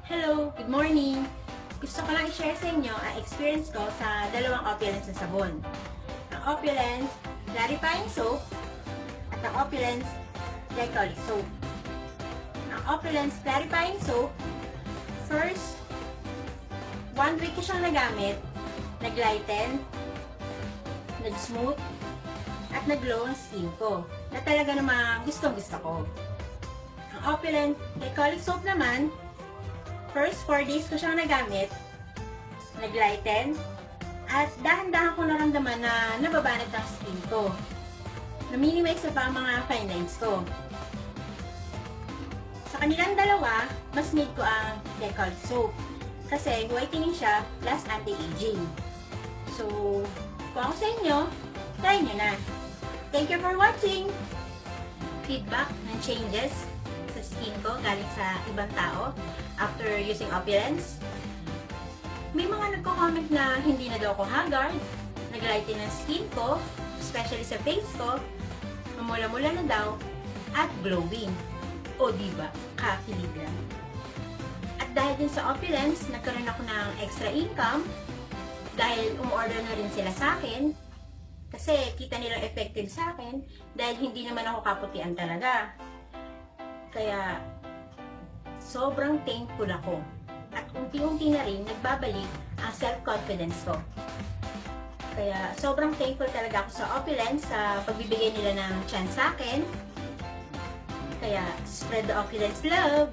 Hello, good morning! Gusto ko lang i-share sa inyo ang experience ko sa dalawang Opulence na sabon. Ang Opulence Clarifying Soap at ang Opulence Glycolic Soap. Ang Opulence Clarifying Soap, first, 1 week ko siyang nagamit, nag-lighten, nag-smooth, at nag-glow ang skin ko, na talaga namang gustong-gusto ko. Ang Opulence Glycolic Soap naman, first 4 days ko siyang nagamit, nag-lighten, at dahan-dahan ko naramdaman na nababanat ang skin ko. Na-minimize na pa ang mga fine lines ko. Sa kanilang dalawa, mas need ko ang Glycolic Soap. Kasi whitening siya plus anti-aging. So, kung ako sa inyo, try nyo na. Thank you for watching! Feedback ng changes sa skin ko galing sa ibang tao after using Opulence. May mga nagko-comment na hindi na daw ako haggard, nag-lighten ang skin ko, especially sa face ko, mamula-mula na daw, at glowing. O diba, kakilig lang. At dahil din sa Opulence, nagkaroon ako ng extra income dahil umorder na rin sila sa akin kasi kita nilang effective sa akin dahil hindi naman ako kaputian talaga. Kaya, sobrang thankful ako. At unti-unti na rin nagbabalik ang self-confidence ko. Kaya, sobrang thankful talaga ako sa Opulence sa pagbibigay nila ng chance sa akin. Kaya, spread the Opulence love!